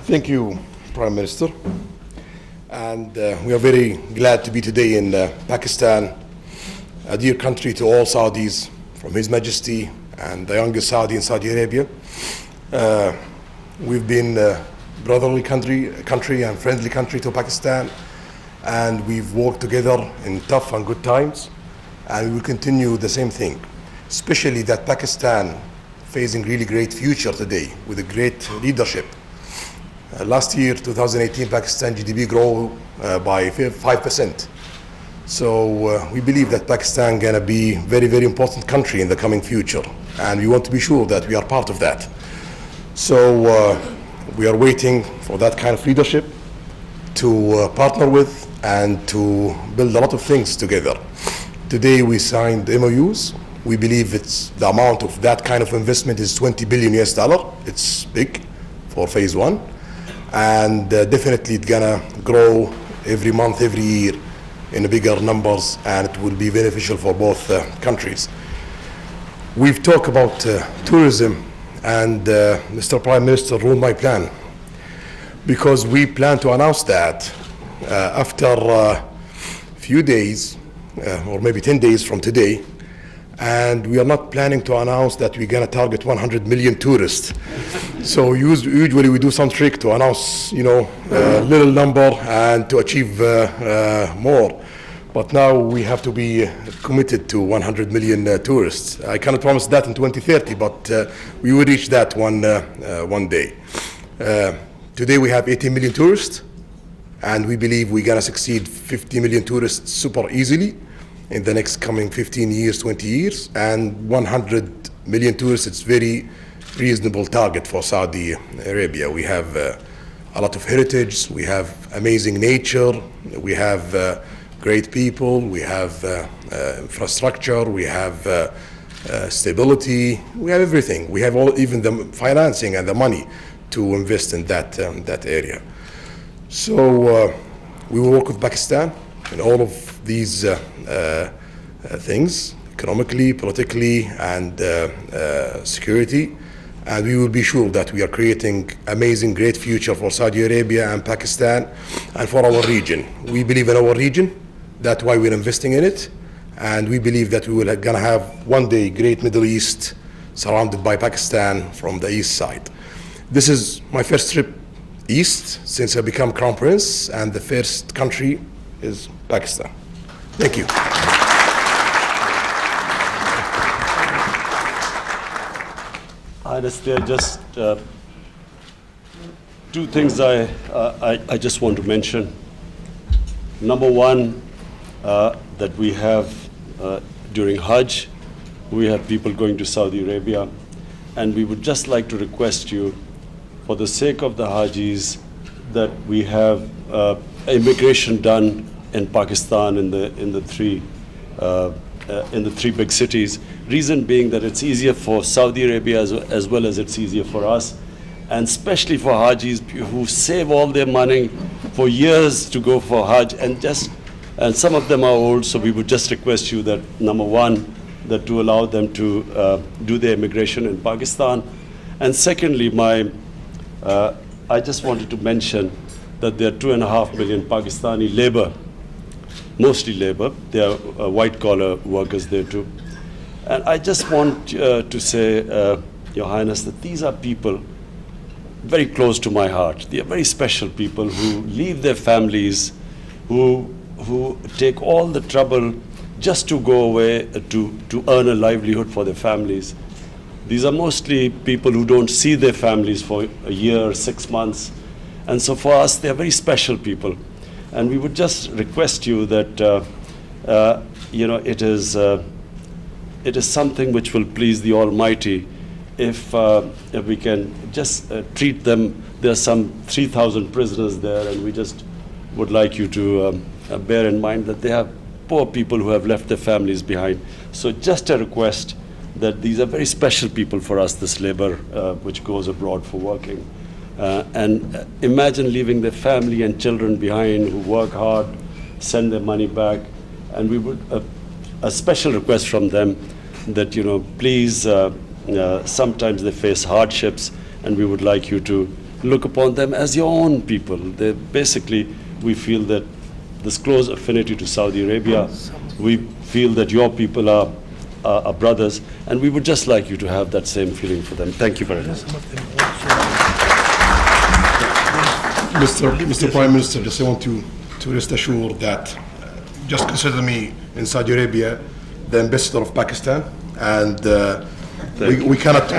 Thank you, Prime Minister. And we are very glad to be today in Pakistan, a dear country to all Saudis, from His Majesty and the youngest Saudi in Saudi Arabia. We've been a brotherly country and friendly country to Pakistan, and we've worked together in tough and good times, and we will continue the same thing, especially that Pakistan facing really great future today with a great leadership. Last year, 2018, Pakistan GDP grew by 5%. So we believe that Pakistan gonna be very, very important country in the coming future, and we want to be sure that we are part of that. So we are waiting for that kind of leadership to partner with and to build a lot of things together. Today we signed MOUs. We believe the amount of that kind of investment is $20 billion US. It's big for phase one, and definitely it's gonna grow every month, every year in bigger numbers, and it will be beneficial for both countries. We've talked about tourism, and Mr. Prime Minister ruled my plan, because we plan to announce that after a few days, or maybe 10 days from today, and we are not planning to announce that we're going to target 100 million tourists. So usually we do some trick to announce, a little number and to achieve more. But now we have to be committed to 100 million tourists. I cannot promise that in 2030, but we will reach that one day. Today we have 18 million tourists, and we believe we're going to succeed 50 million tourists super easily in the next coming 15 years, 20 years, and 100 million tourists, it's very reasonable target for Saudi Arabia. We have a lot of heritage, we have amazing nature, we have great people, we have infrastructure, we have stability, we have everything. We have even the financing and the money to invest in that area. So we will work with Pakistan in all of these things, economically, politically, and security, and we will be sure that we are creating amazing, great future for Saudi Arabia and Pakistan and for our region. We believe in our region, that's why we're investing in it, and we believe that we will gonna have one day great Middle East surrounded by Pakistan from the east side. This is my first trip east since I became Crown Prince, and the first country is Pakistan. Thank you. Honestly, just two things I just want to mention. Number one, that we have during Hajj, we have people going to Saudi Arabia, and we would just like to request you, for the sake of the Hajis, that we have immigration done in Pakistan in the three big cities. Reason being that it's easier for Saudi Arabia as well as it's easier for us, and especially for Hajis who save all their money for years to go for Hajj, and some of them are old. So we would just request you that, number one, that to allow them to do their immigration in Pakistan, and secondly, I just wanted to mention that there are 2.5 million Pakistani labor, mostly labor. There are white-collar workers there too. And I just want to say, Your Highness, that these are people very close to my heart. They are very special people who leave their families, who take all the trouble just to go away to earn a livelihood for their families. These are mostly people who don't see their families for a year, 6 months. And so for us, they are very special people. And we would just request you that, it is something which will please the Almighty if we can just treat them. There are some 3,000 prisoners there, and we just would like you to bear in mind that they have poor people who have left their families behind. So just a request that these are very special people for us, this labor which goes abroad for working. And imagine leaving their family and children behind who work hard, send their money back, and we would, a special request from them that, please, sometimes they face hardships, and we would like you to look upon them as your own people. They basically, we feel that this close affinity to Saudi Arabia, we feel that your people are brothers, and we would just like you to have that same feeling for them. Thank you very much. Mr. Prime Minister, just I want to rest assured that just consider me in Saudi Arabia the ambassador of Pakistan, and we cannot